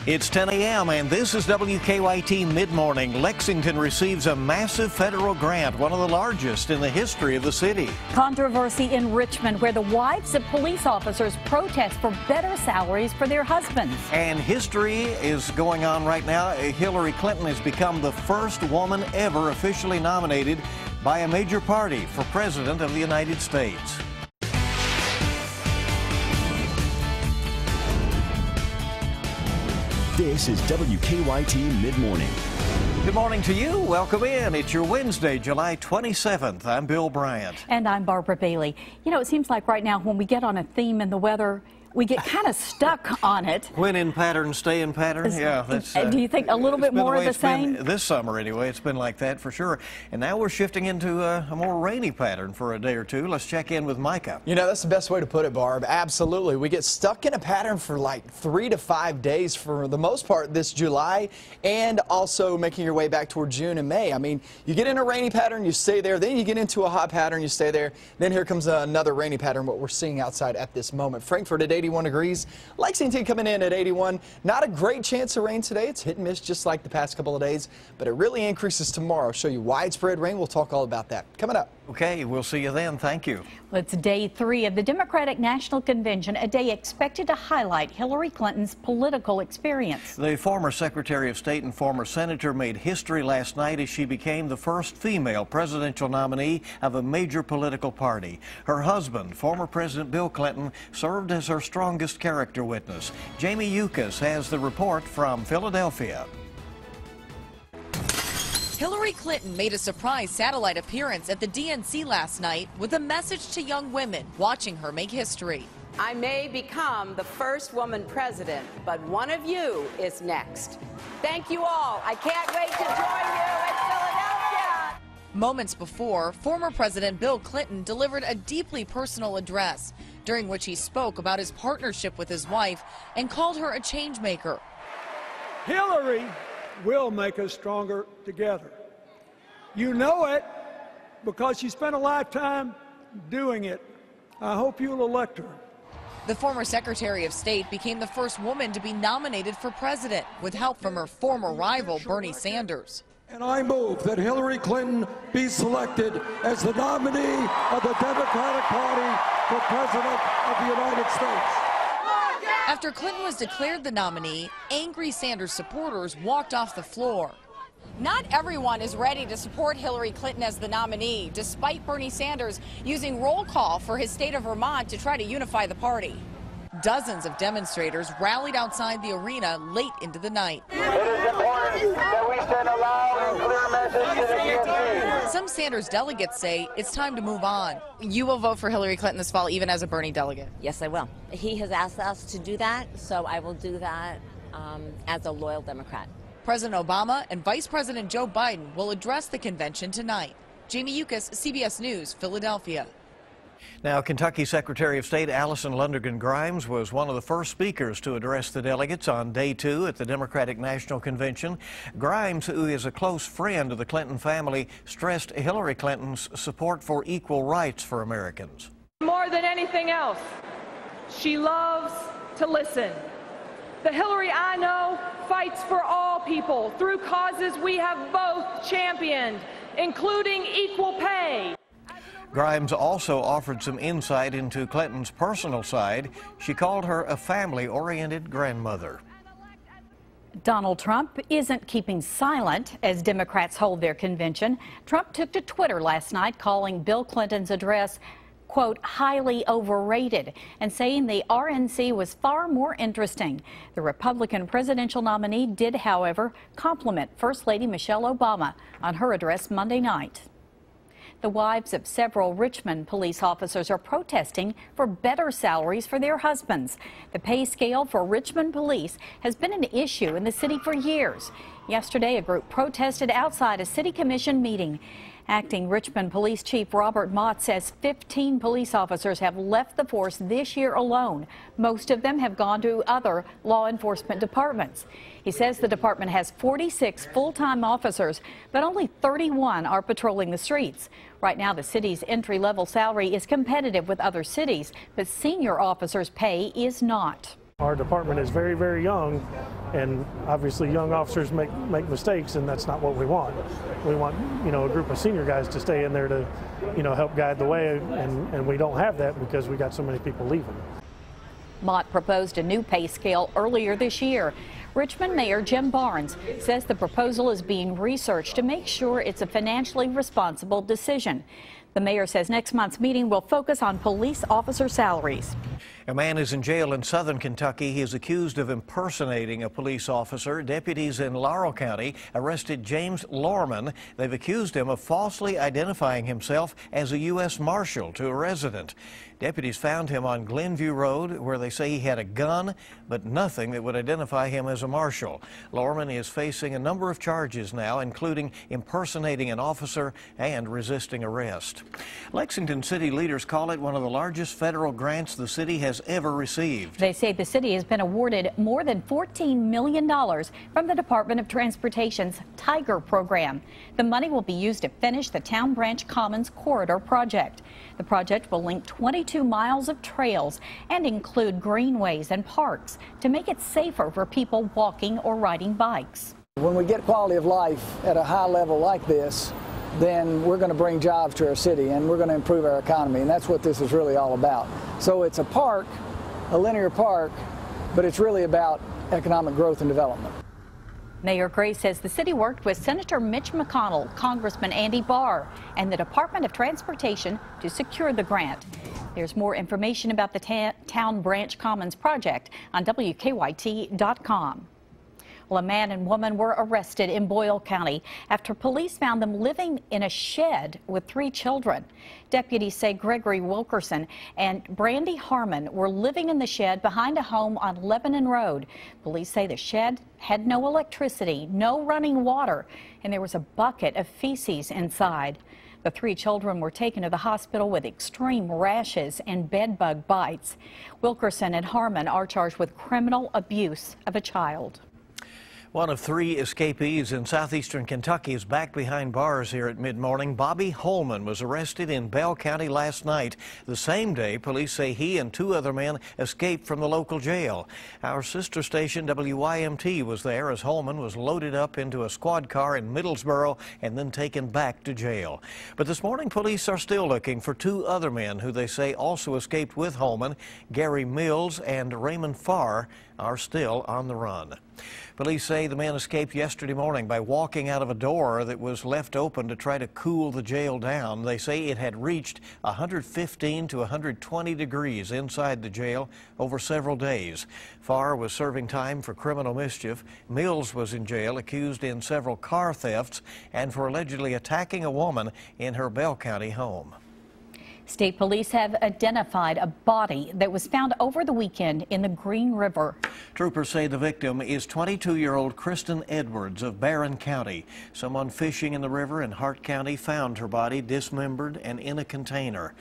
It's 10 a.m. and this is WKYT Midmorning. Lexington receives a massive federal grant, one of the largest in the history of the city. Controversy in Richmond, where the wives of police officers protest for better salaries for their husbands. And history is going on right now. Hillary Clinton has become the first woman ever officially nominated by a major party for President of the United States. This is WKYT Midmorning. Good morning to you. Welcome in. It's your Wednesday, July 27th. I'm Bill Bryant. And I'm Barbara Bailey. You know, it seems like right now when we get on a theme in the weather, we get kind of stuck on it. When in pattern, stay in pattern. Yeah, that's. Do you think a little bit more of the same? This summer, anyway, it's been like that for sure. And now we're shifting into a more rainy pattern for a day or two. Let's check in with Micah. You know, that's the best way to put it, Barb. Absolutely. We get stuck in a pattern for like 3 to 5 days for the most part this July, and also making your way back toward June and May. I mean, you get in a rainy pattern, you stay there. Then you get into a hot pattern, you stay there. Then here comes another rainy pattern, what we're seeing outside at this moment. Frankfurt at 81 degrees. Lexington coming in at 81. Not a great chance of rain today. It's hit and miss just like the past couple of days, but it really increases tomorrow. I'll show you widespread rain. We'll talk all about that coming up. Okay, we'll see you then. Thank you. Well, it's day 3 of the Democratic National Convention, a day expected to highlight Hillary Clinton's political experience. The former Secretary of State and former Senator made history last night as she became the first female presidential nominee of a major political party. Her husband, former President Bill Clinton, served as her strongest character witness. Jamie Yukas has the report from Philadelphia. Hillary Clinton made a surprise satellite appearance at the DNC last night with a message to young women watching her make history. I may become the first woman president, but one of you is next. Thank you all. I can't wait to join you in Philadelphia. Moments before, former President Bill Clinton delivered a deeply personal address, during which he spoke about his partnership with his wife and called her a change maker. Hillary will make us stronger together. You know it because she spent a lifetime doing it. I hope you'll elect her. The former Secretary of State became the first woman to be nominated for president with help from her former rival, Bernie Sanders. And I move that Hillary Clinton be selected as the nominee of the Democratic Party for President of the United States. After Clinton was declared the nominee, angry Sanders supporters walked off the floor. Not everyone is ready to support Hillary Clinton as the nominee, despite Bernie Sanders using roll call for his state of Vermont to try to unify the party. Dozens of demonstrators rallied outside the arena late into the night. It is important that we send a loud and clear message to the DNC. Some Sanders delegates say it's time to move on. You will vote for Hillary Clinton this fall, even as a Bernie delegate? Yes, I will. He has asked us to do that, so I will do that as a loyal Democrat. President Obama and Vice President Joe Biden will address the convention tonight. Jamie Yukas, CBS News, Philadelphia. Now, Kentucky Secretary of State Allison Lundergan Grimes was one of the first speakers to address the delegates on day 2 at the Democratic National Convention. Grimes, who is a close friend of the Clinton family, stressed Hillary Clinton's support for equal rights for Americans. More than anything else, she loves to listen. The Hillary I know fights for all people through causes we have both championed, including equal pay. Grimes also offered some insight into Clinton's personal side. She called her a family-oriented grandmother. Donald Trump isn't keeping silent as Democrats hold their convention. Trump took to Twitter last night calling Bill Clinton's address, quote, highly overrated, and saying the RNC was far more interesting. The Republican presidential nominee did, however, compliment First Lady Michelle Obama on her address Monday night. The wives of several Richmond police officers are protesting for better salaries for their husbands. The pay scale for Richmond police has been an issue in the city for years. Yesterday, a group protested outside a city commission meeting. Acting Richmond Police Chief Robert Mott says 15 police officers have left the force this year alone. Most of them have gone to other law enforcement departments. He says the department has 46 full-time officers, but only 31 are patrolling the streets. Right now, the city's entry-level salary is competitive with other cities, but senior officers' pay is not. Our department is very, very young, and obviously young officers make mistakes, and that's not what we want. We want, a group of senior guys to stay in there to, help guide the way, and we don't have that because we got so many people leaving. Mott proposed a new pay scale earlier this year. Richmond Mayor Jim Barnes says the proposal is being researched to make sure it's a financially responsible decision. The mayor says next month's meeting will focus on police officer salaries. A man is in jail in southern Kentucky. He is accused of impersonating a police officer. Deputies in Laurel County arrested James Lorman. They've accused him of falsely identifying himself as a U.S. Marshal to a resident. Deputies found him on Glenview Road, where they say he had a gun, but nothing that would identify him as a marshal. Lorman is facing a number of charges now, including impersonating an officer and resisting arrest. Lexington city leaders call it one of the largest federal grants the city has ever received. They say the city has been awarded more than $14 million from the Department of Transportation's Tiger program. The money will be used to finish the Town Branch Commons Corridor project. The project will link 22 miles of trails and include greenways and parks to make it safer for people walking or riding bikes. When we get quality of life at a high level like this, then we're going to bring jobs to our city and we're going to improve our economy, and that's what this is really all about. So it's a park, a linear park, but it's really about economic growth and development. Mayor Gray says the city worked with Senator Mitch McConnell, Congressman Andy Barr, and the Department of Transportation to secure the grant. There's more information about the Town Branch Commons project on WKYT.com. Well, a man and woman were arrested in Boyle County after police found them living in a shed with 3 children. Deputies say Gregory Wilkerson and Brandy Harmon were living in the shed behind a home on Lebanon Road. Police say the shed had no electricity, no running water, and there was a bucket of feces inside. The 3 children were taken to the hospital with extreme rashes and bed bug bites. Wilkerson and Harmon are charged with criminal abuse of a child. One of 3 escapees in southeastern Kentucky is back behind bars here at Mid-Morning. Bobby Holman was arrested in Bell County last night. The same day, police say he and 2 other men escaped from the local jail. Our sister station, WYMT, was there as Holman was loaded up into a squad car in Middlesboro and then taken back to jail. But this morning, police are still looking for 2 other men who they say also escaped with Holman. Gary Mills and Raymond Farr are still on the run. Police say the men escaped yesterday morning by walking out of a door that was left open to try to cool the jail down. They say it had reached 115 to 120 degrees inside the jail over several days. Farr was serving time for criminal mischief. Mills was in jail accused in several car thefts and for allegedly attacking a woman in her Bell County home. State police have identified a body that was found over the weekend in the Green River. Troopers say the victim is 22-year-old Kristen Edwards of Barron County. Someone fishing in the river in Hart County found her body dismembered and in a container.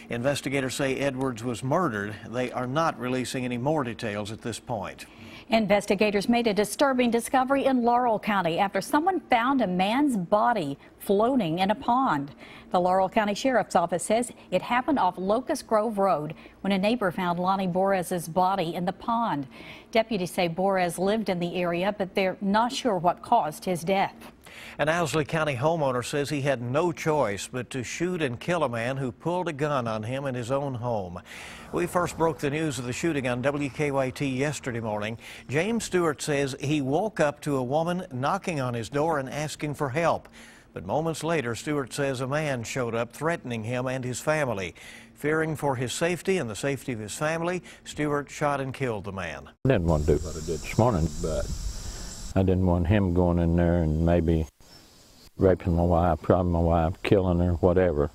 Investigators say Edwards was murdered. They are not releasing any more details at this point. Investigators made a disturbing discovery in Laurel County after someone found a man's body floating in a pond. The Laurel County Sheriff's Office says it happened off Locust Grove Road when a neighbor found Lonnie Borez's body in the pond. Deputies say Borez lived in the area, but they're not sure what caused his death. An Owsley County homeowner says he had no choice but to shoot and kill a man who pulled a gun on him in his own home. We first broke the news of the shooting on WKYT yesterday morning. James Stewart says he woke up to a woman knocking on his door and asking for help. But moments later, Stewart says a man showed up threatening him and his family. Fearing for his safety and the safety of his family, Stewart shot and killed the man. I didn't want to do what I did this morning, but I didn't want him going in there and maybe raping my wife, robbing my wife, killing her, whatever.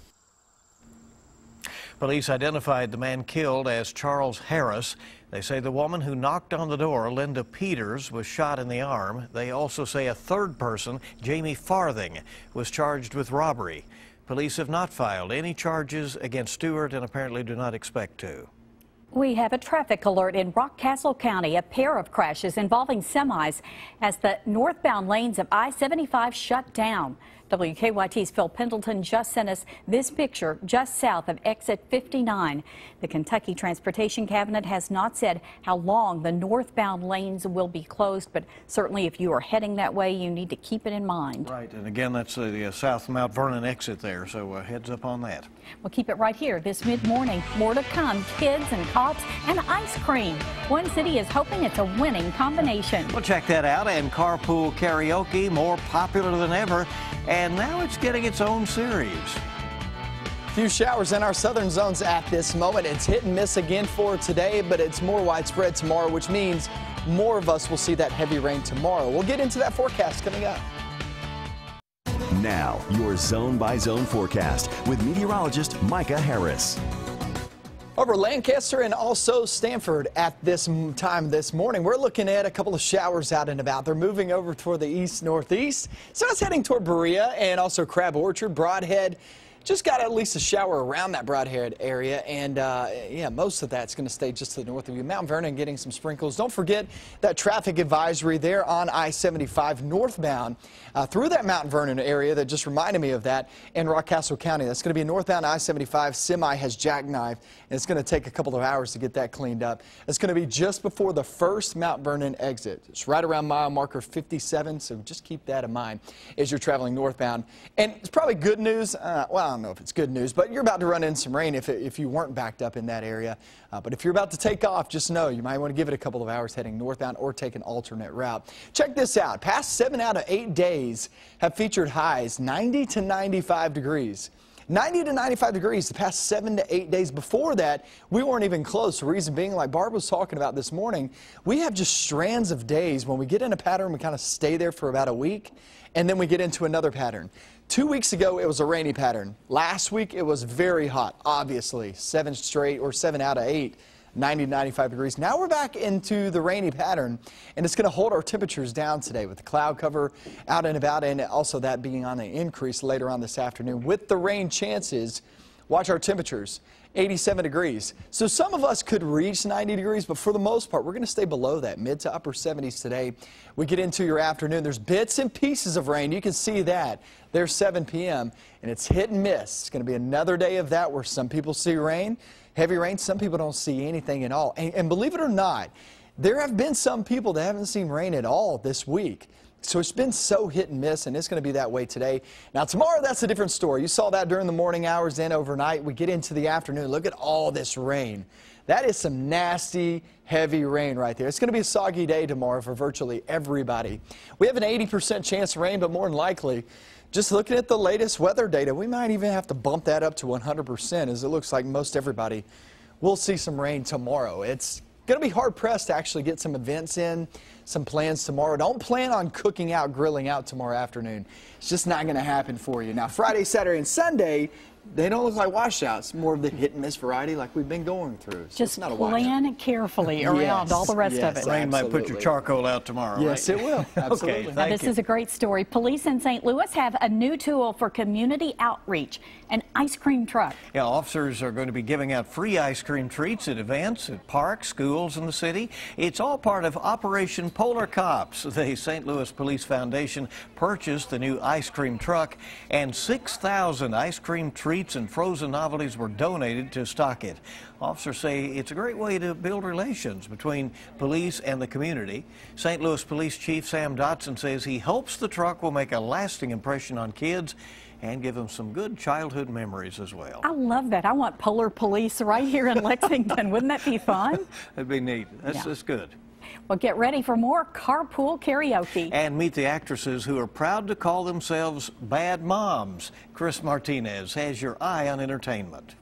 Police identified the man killed as Charles Harris. They say the woman who knocked on the door, Linda Peters, was shot in the arm. They also say a third person, Jamie Farthing, was charged with robbery. Police have not filed any charges against Stewart and apparently do not expect to. We have a traffic alert in Rockcastle County. A pair of crashes involving semis as the northbound lanes of I-75 shut down. WKYT's Phil Pendleton just sent us this picture just south of exit 59. The Kentucky Transportation Cabinet has not said how long the northbound lanes will be closed, but certainly if you are heading that way, you need to keep it in mind. Right, and again, that's the South Mount Vernon exit there, so heads up on that. We'll keep it right here this mid-morning. More to come, kids and cops and ice cream. One city is hoping it's a winning combination. Well, check that out, and carpool karaoke, more popular than ever, and now it's getting its own series. Few showers in our southern zones at this moment. It's hit and miss again for today, but it's more widespread tomorrow, which means more of us will see that heavy rain tomorrow. We'll get into that forecast coming up. Now, your zone-by-zone forecast with meteorologist Micah Harris. Over Lancaster and also Stanford at this time this morning, we're looking at a couple of showers out and about. They're moving over toward the east-northeast. So it's heading toward Berea and also Crab Orchard, Broadhead. Just got at least a shower around that Broadhead area, and yeah, most of that's going to stay just to the north of you. Mount Vernon getting some sprinkles. Don't forget that traffic advisory there on I-75 northbound through that Mount Vernon area that just reminded me of that in Rockcastle County. That's going to be a northbound I-75 semi has jackknifed, and it's going to take a couple of hours to get that cleaned up. It's going to be just before the first Mount Vernon exit. It's right around mile marker 57, so just keep that in mind as you're traveling northbound. And it's probably good news. Well, I don't know if it's good news, but you're about to run in some rain if you weren't backed up in that area. But if you're about to take off, just know you might want to give it a couple of hours heading northbound or take an alternate route. Check this out. Past 7 out of 8 days have featured highs 90 to 95 degrees. 90 to 95 degrees the past 7 to 8 days. Before that, we weren't even close. The reason being, like Barb was talking about this morning, we have just strands of days. When we get in a pattern, we kind of stay there for about a week, and then we get into another pattern. 2 weeks ago, it was a rainy pattern. Last week, it was very hot, obviously. 7 out of 8. 90 to 95 degrees. Now we're back into the rainy pattern, and it's going to hold our temperatures down today with the cloud cover out and about, and also that being on an increase later on this afternoon. With the rain chances, watch our temperatures. 87 degrees. So some of us could reach 90 degrees, but for the most part, we're going to stay below that, mid to upper 70s today. We get into your afternoon. There's bits and pieces of rain. You can see that. There's 7 p.m., and it's hit and miss. It's going to be another day of that where some people see rain, heavy rain. Some people don't see anything at all. And believe it or not, there have been some people that haven't seen rain at all this week. So it's been so hit and miss, and it's going to be that way today. Now, tomorrow, that's a different story. You saw that during the morning hours, then overnight. We get into the afternoon. Look at all this rain. That is some nasty, heavy rain right there. It's going to be a soggy day tomorrow for virtually everybody. We have an 80% chance of rain, but more than likely, just looking at the latest weather data, we might even have to bump that up to 100%, as it looks like most everybody will see some rain tomorrow. It's going to be hard-pressed to actually get some events in, some plans tomorrow. Don't plan on cooking out, grilling out tomorrow afternoon. It's just not going to happen for you. Now, Friday, Saturday, and Sunday, they don't look like washouts. More of the hit-and-miss variety like we've been going through. So just it's not a plan carefully around all the rest of it. Rain might put your charcoal out tomorrow, yes, right? It will. Absolutely. Okay, now, this is a great story. Police in St. Louis have a new tool for community outreach, an ice cream truck. Yeah, officers are going to be giving out free ice cream treats at events, at parks, schools in the city. It's all part of Operation Polar Cops. The St. Louis Police Foundation purchased the new ice cream truck, and 6,000 ice cream treats and frozen novelties were donated to stock it. Officers say it's a great way to build relations between police and the community. St. Louis Police Chief Sam Dotson says he hopes the truck will make a lasting impression on kids and give them some good childhood memories as well. I love that. I want Polar Police right here in Lexington. Wouldn't that be fun? That'd be neat. That's good. Well, get ready for more carpool karaoke. And meet the actresses who are proud to call themselves bad moms. Chris Martinez has your eye on entertainment.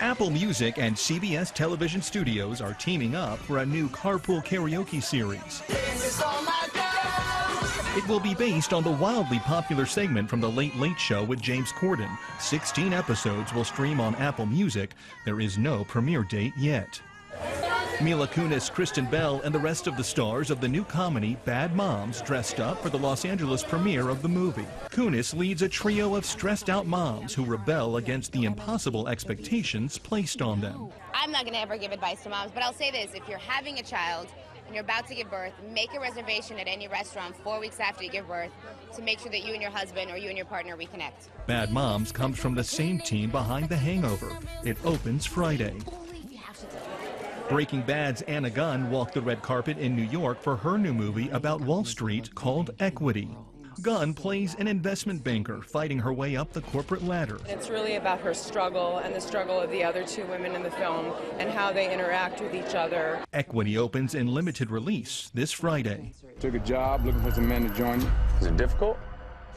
Apple Music and CBS Television Studios are teaming up for a new carpool karaoke series. It will be based on the wildly popular segment from The Late Late Show with James Corden. 16 episodes will stream on Apple Music. There is no premiere date yet. Mila Kunis, Kristen Bell, and the rest of the stars of the new comedy Bad Moms dressed up for the Los Angeles premiere of the movie. Kunis leads a trio of stressed-out moms who rebel against the impossible expectations placed on them. I'm not going to ever give advice to moms, but I'll say this. If you're having a child and you're about to give birth, make a reservation at any restaurant 4 weeks after you give birth to make sure that you and your husband or you and your partner reconnect. Bad Moms comes from the same team behind The Hangover. It opens Friday. Breaking Bad's Anna Gunn walked the red carpet in New York for her new movie about Wall Street called Equity. Gunn plays an investment banker fighting her way up the corporate ladder. It's really about her struggle and the struggle of the other two women in the film and how they interact with each other. Equity opens in limited release this Friday. Took a job looking for some men to join me. Is it difficult?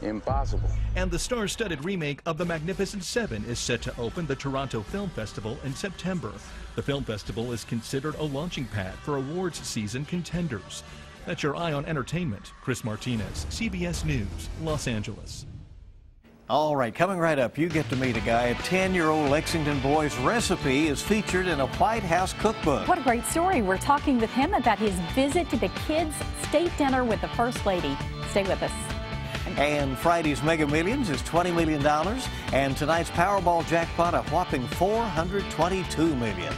Impossible. And the star-studded remake of The Magnificent Seven is set to open the Toronto Film Festival in September. The film festival is considered a launching pad for awards season contenders. That's your Eye on Entertainment. Chris Martinez, CBS News, Los Angeles. All right, coming right up, you get to meet a guy. A 10-year-old Lexington boy's recipe is featured in a White House cookbook. What a great story. We're talking with him about his visit to the kids' state dinner with the First Lady. Stay with us. And Friday's Mega Millions is $20 million. And tonight's Powerball jackpot, a whopping $422 million.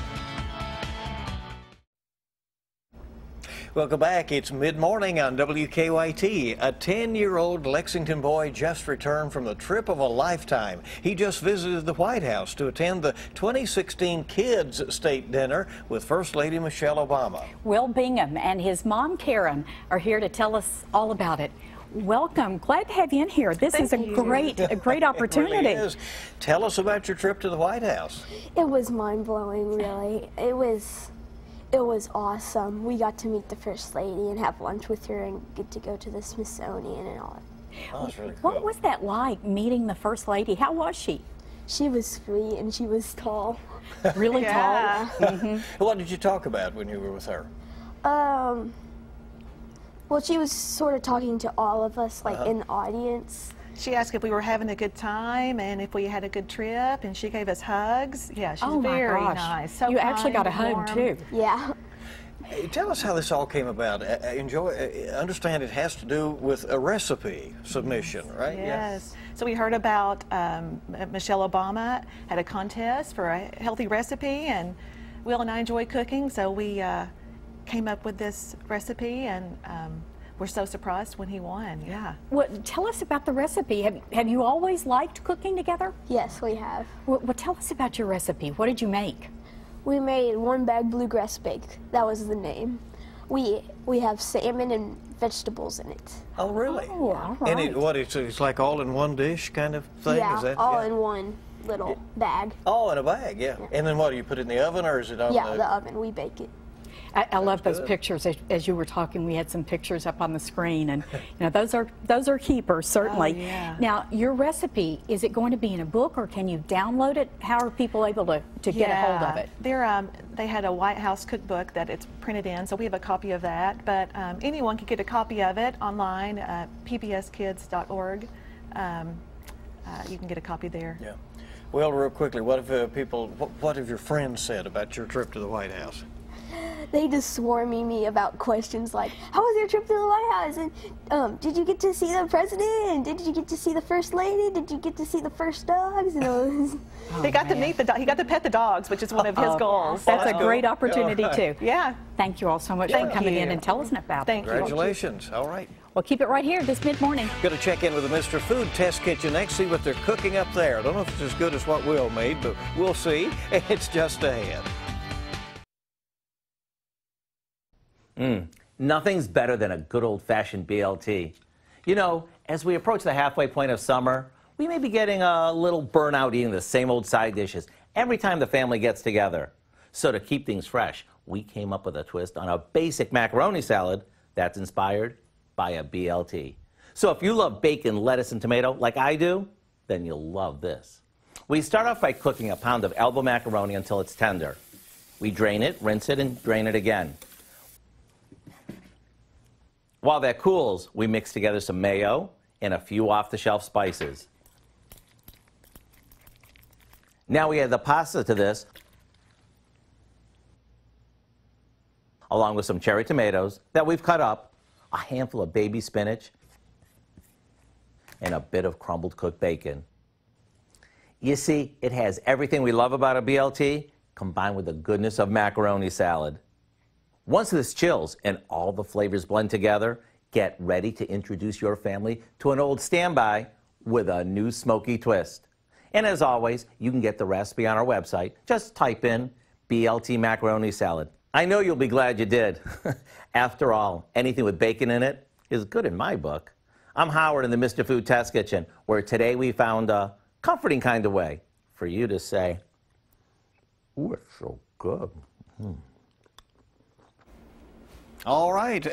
Welcome back. It's mid-morning on WKYT. A 10-year-old Lexington boy just returned from the trip of a lifetime. He just visited the White House to attend the 2016 Kids State Dinner with First Lady Michelle Obama. Will Bingham and his mom, Karen, are here to tell us all about it. Welcome. Glad to have you in here. This is a great opportunity. It really is. Tell us about your trip to the White House. It was mind-blowing, really. It was awesome. We got to meet the First Lady and have lunch with her and get to go to the Smithsonian and all. Oh, that's really cool. What was that like, meeting the First Lady? How was she? She was sweet and she was tall. Really tall? What did you talk about when you were with her? Well, she was sort of talking to all of us, like in the audience. She asked if we were having a good time and if we had a good trip, and she gave us hugs. Yeah, she's very nice. So you actually got a hug too. Yeah. Hey, tell us how this all came about. Understand it has to do with a recipe submission, right? Yes. So we heard about Michelle Obama had a contest for a healthy recipe, and Will and I enjoy cooking, so we came up with this recipe, and we're so surprised when he won. Yeah. Well, tell us about the recipe. Have you always liked cooking together? Yes, we have. Well, tell us about your recipe. What did you make? We made one bag bluegrass bake. That was the name. We have salmon and vegetables in it. Oh, really? Oh, all right. And it's like all in one dish kind of thing? Yeah, Is that, all in one little bag. Oh, in a bag, yeah. And then what, do you put it in the oven or is it on the oven. We bake it. I love those pictures. As you were talking, we had some pictures up on the screen, and those are keepers, certainly. Oh, yeah. Now, your recipe, is it going to be in a book, or can you download it? How are people able to get a hold of it? They had a White House cookbook that it's printed in, so we have a copy of that. But anyone can get a copy of it online at pbskids.org. You can get a copy there. Yeah. Well, real quickly, what have your friends said about your trip to the White House? They just swarming me about questions like, how was your trip to the White House? And did you get to see the president? And did you get to see the First Lady? Did you get to see the first dogs? He got to meet he got to pet the dogs, which is one of his goals. That's a great opportunity too. Yeah. Thank you all so much for coming in and telling us about it. Congratulations. All right. Well, keep it right here this mid-morning. Going to check in with the Mr. Food Test Kitchen next, see what they're cooking up there. I don't know if it's as good as what Will made, but we'll see. It's just ahead. Nothing's better than a good old-fashioned BLT. You know, as we approach the halfway point of summer, we may be getting a little burnout eating the same old side dishes every time the family gets together. So to keep things fresh, we came up with a twist on a basic macaroni salad that's inspired by a BLT. So if you love bacon, lettuce, and tomato like I do, then you'll love this. We start off by cooking a pound of elbow macaroni until it's tender. We drain it, rinse it, and drain it again. While that cools, we mix together some mayo and a few off-the-shelf spices. Now we add the pasta to this, along with some cherry tomatoes that we've cut up, a handful of baby spinach, and a bit of crumbled cooked bacon. You see, it has everything we love about a BLT, combined with the goodness of macaroni salad. Once this chills and all the flavors blend together, get ready to introduce your family to an old standby with a new smoky twist. And as always, you can get the recipe on our website. Just type in BLT macaroni salad. I know you'll be glad you did. After all, anything with bacon in it is good in my book. I'm Howard in the Mr. Food Test Kitchen, where today we found a comforting kind of way for you to say, "Ooh, it's so good." All right.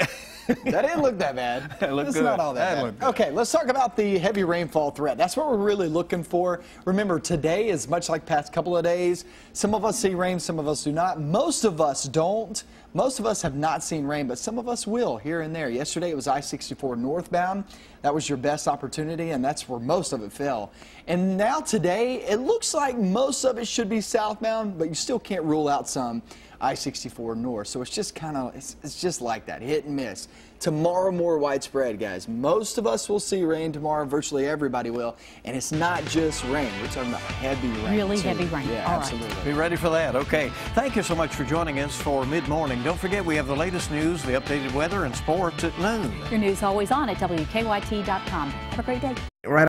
That didn't look that bad. It looked It's good. not all that bad. Okay, let's talk about the heavy rainfall threat. That's what we're really looking for. Remember, today is much like past couple of days. Some of us see rain, some of us do not. Most of us don't. Most of us have not seen rain, but some of us will here and there. Yesterday it was I-64 northbound. That was your best opportunity, and that's where most of it fell. And now today, it looks like most of it should be southbound, but you still can't rule out some I-64 north. So it's just kind of, it's just like that, hit and miss. Tomorrow, more widespread, guys. Most of us will see rain tomorrow. Virtually everybody will. And it's not just rain. We're talking about heavy rain. Really too. heavy rain. Yeah, All absolutely. right. Be ready for that. Okay. Thank you so much for joining us for Mid-Morning. Don't forget, we have the latest news, the updated weather, and sports at noon. Your news always on at WKYT.com. Have a great day. Right.